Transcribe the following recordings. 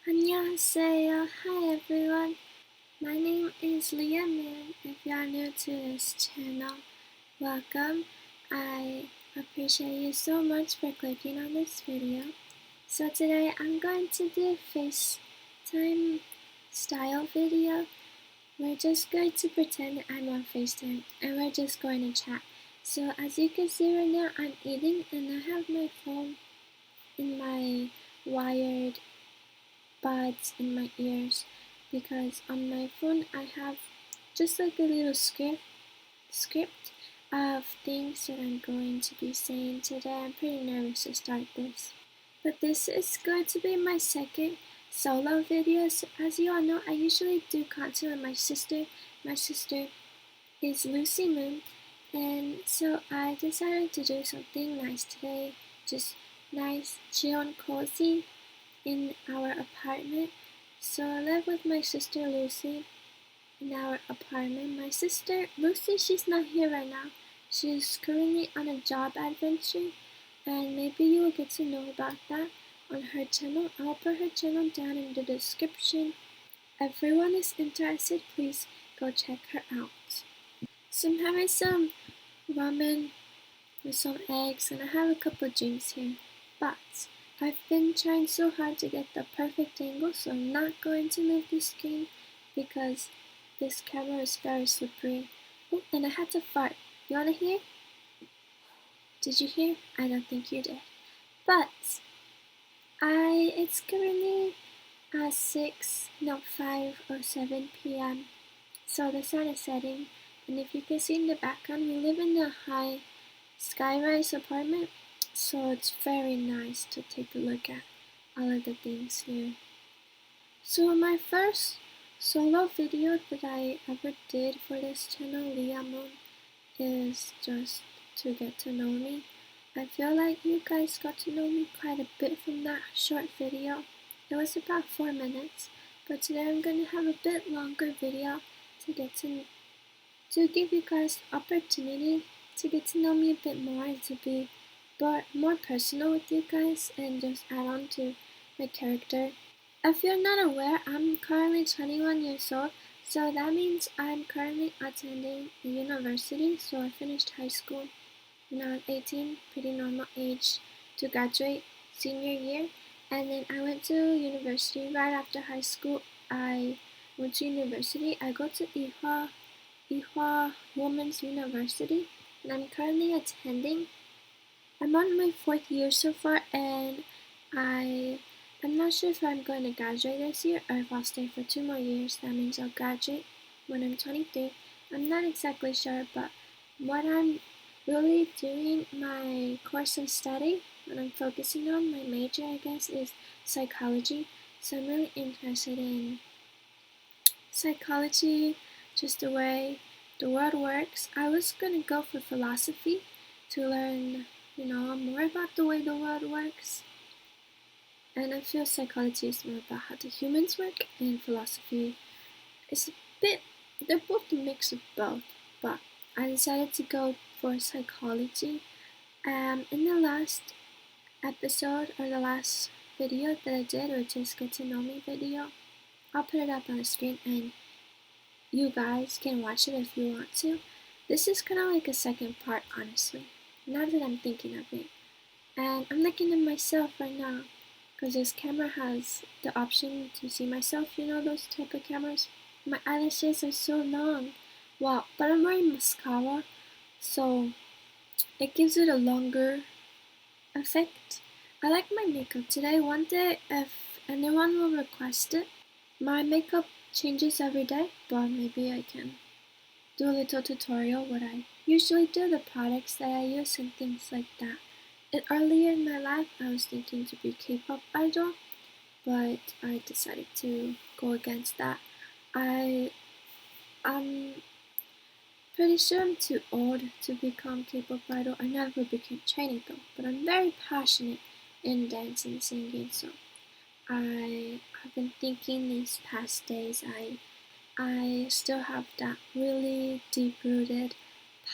안녕하세요. Hi everyone. My name is LiAh, and if you are new to this channel, welcome. I appreciate you so much for clicking on this video. So today I'm going to do a FaceTime style video. We're just going to pretend I'm on FaceTime and we're just going to chat. So as you can see right now, I'm eating and I have my phone in my wired buds in my ears because on my phone I have just like a little script of things that I'm going to be saying today. I'm pretty nervous to start this. But this is going to be my second solo video. So as you all know, I usually do content with my sister. My sister is Lucy Moon, and so I decided to do something nice today. Just nice, chill and cozy in our apartment. So I live with my sister Lucy in our apartment. My sister Lucy, she's not here right now. She's currently on a job adventure, and maybe you will get to know about that on her channel. I'll put her channel down in the description. If everyone is interested, please go check her out. So I'm having some ramen with some eggs, and I have a couple drinks here, but I've been trying so hard to get the perfect angle, so I'm not going to move the screen because this camera is very slippery. Oh, and I had to fart. You wanna hear? Did you hear? I don't think you did. But it's currently 5 or 7 p.m. So the sun is setting, and if you can see in the background, we live in a high skyrise apartment, so it's very nice to take a look at all of the things here. So my first solo video that I ever did for this channel, LiAh Moon, is just to get to know me. I feel like you guys got to know me quite a bit from that short video. It was about 4 minutes, but today I'm going to have a bit longer video to give you guys opportunity to get to know me a bit more and to be more personal with you guys and just add on to my character. If you're not aware, I'm currently 21 years old, so that means I'm currently attending a university. So I finished high school when I was 18, pretty normal age to graduate senior year, and then I went to university right after high school. I went to university. I go to LiAh Women's University, and I'm currently attending. I'm on my 4th year so far, and I'm not sure if I'm going to graduate this year or if I'll stay for 2 more years. That means I'll graduate when I'm 23. I'm not exactly sure, but what I'm really doing, my course of study, what I'm focusing on, my major I guess, is psychology. So I'm really interested in psychology, just the way the world works. I was gonna go for philosophy to learn, more about the way the world works. And I feel psychology is more about how the humans work, and philosophy is they're both a mix of both, but I decided to go for psychology. In the last episode, or the last video that I did, which is Get to Know Me video, I'll put it up on the screen and you guys can watch it if you want to. This is kind of like a second part, honestly, now that I'm thinking of it. And I'm looking at myself right now because this camera has the option to see myself, those type of cameras. My eyelashes are so long. Wow, but I'm wearing mascara, so it gives it a longer effect. I like my makeup today. One day, if anyone will request it, my makeup changes every day, but maybe I can do a little tutorial what I usually do, the products that I use and things like that. And earlier in my life, I was thinking to be K-pop idol, but I decided to go against that. I'm pretty sure I'm too old to become K-pop idol. I never became training though, but I'm very passionate in dance and singing, so I have been thinking these past days I still have that really deep-rooted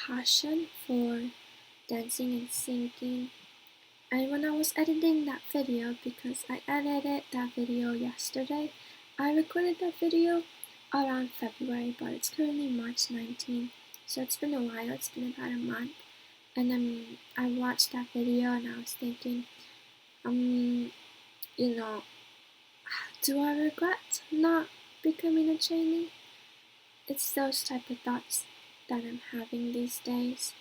passion for dancing and singing, And when I was editing that video, because I edited that video yesterday, I recorded that video around February, but it's currently March 19th. So it's been a while, it's been about a month. And then I watched that video and I was thinking, you know, do I regret not becoming a trainee? It's those type of thoughts that I'm having these days.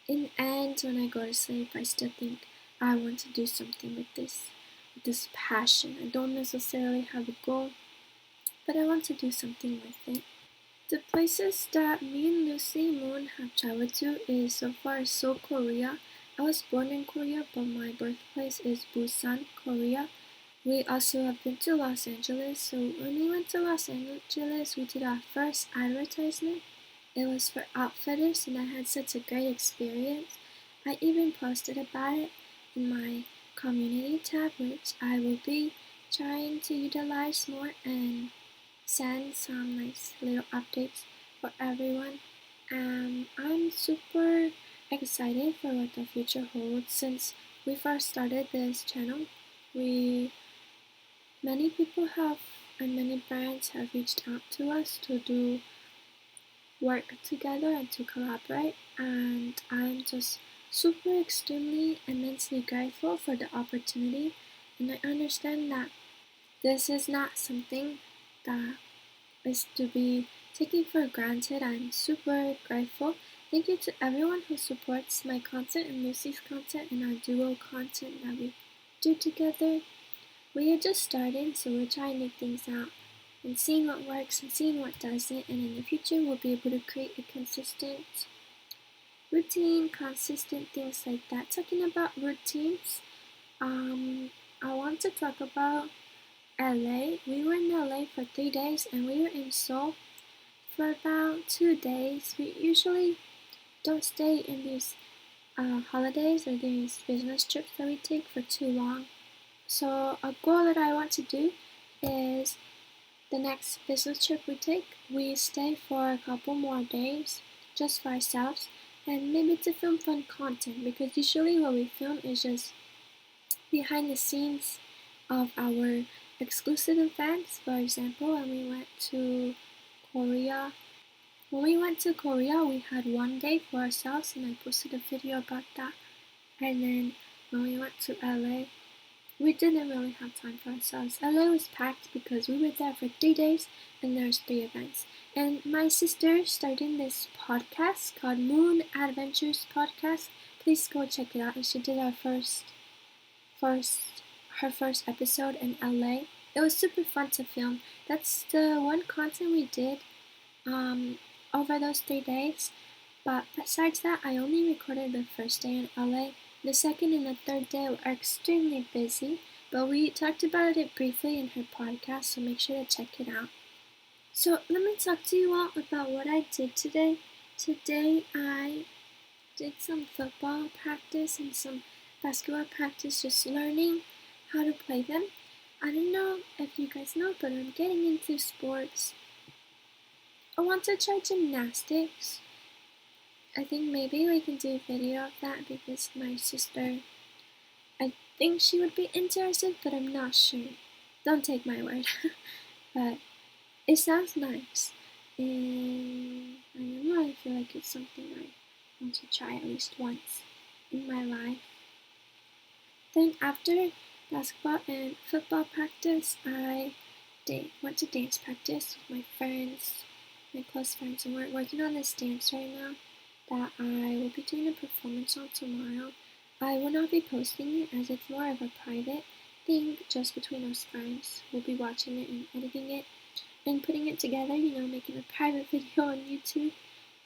In the end, when I go to sleep, I still think I want to do something with this passion. I don't necessarily have a goal, but I want to do something with it. The places that me and Lucy Moon have traveled to is so far Seoul, Korea. I was born in Korea, but my birthplace is Busan, Korea. We also have been to Los Angeles, so when we went to Los Angeles, we did our first advertisement. It was for Outfitters, and I had such a great experience. I even posted about it in my community tab, which I will be trying to utilize more and send some nice little updates for everyone. I'm super excited for what the future holds. Since we first started this channel, many people have and many brands have reached out to us to do work together and to collaborate, and I'm just super extremely immensely grateful for the opportunity, and I understand that this is not something that is to be taken for granted. I'm super grateful. Thank you to everyone who supports my content and Lucy's content and our duo content that we do together. We are just starting, so we're trying new things out and seeing what works and seeing what doesn't, and in the future we'll be able to create a consistent routine, consistent things like that. Talking about routines, I want to talk about LA. We were in LA for 3 days and we were in Seoul for about 2 days. We usually don't stay in these holidays or these business trips that we take for too long. So a goal that I want to do is the next business trip we take, we stay for a couple more days just for ourselves and maybe to film fun content, because usually what we film is just behind the scenes of our exclusive events. For example, when we went to Korea, we had 1 day for ourselves and I posted a video about that. And then when we went to LA, we didn't really have time for ourselves. LA was packed because we were there for 3 days and there's 3 events. And my sister started this podcast called Moon Adventures Podcast. Please go check it out. And she did her first episode in LA. It was super fun to film. That's the one content we did over those 3 days. But besides that, I only recorded the first day in LA. The second and the third day were extremely busy, but we talked about it briefly in her podcast, so make sure to check it out. So let me talk to you all about what I did today. Today I did some football practice and some basketball practice, just learning how to play them. I don't know if you guys know, but I'm getting into sports. I want to try gymnastics. I think maybe we can do a video of that because my sister, I think she would be interested, but I'm not sure. Don't take my word. But it sounds nice. And I don't know, I feel like it's something I want to try at least once in my life. Then after basketball and football practice, I went to dance practice with my friends, my close friends, and we're working on this dance right now that I will be doing a performance on tomorrow. I will not be posting it as it's more of a private thing just between us friends. We'll be watching it and editing it and putting it together, making a private video on YouTube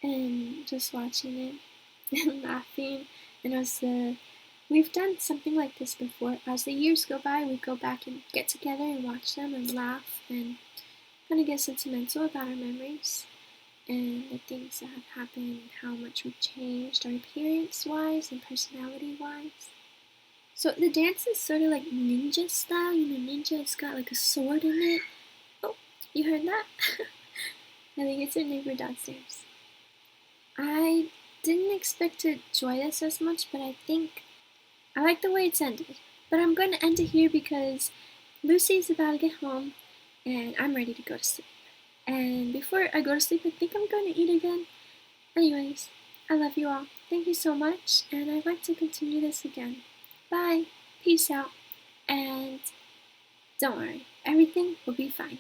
and just watching it and laughing. And we've done something like this before. As the years go by, we go back and get together and watch them and laugh and kind of get sentimental about our memories and the things that have happened and how much we've changed, our appearance-wise and personality-wise. So the dance is sort of like ninja style. Ninja, it's got like a sword in it. Oh, you heard that? I think it's our neighbor downstairs. I didn't expect to enjoy this as much, but I think I like the way it's ended, but I'm going to end it here because Lucy's about to get home and I'm ready to go to sleep. And before I go to sleep, I think I'm going to eat again. Anyways, I love you all. Thank you so much, and I'd like to continue this again. Bye. Peace out. And don't worry, everything will be fine.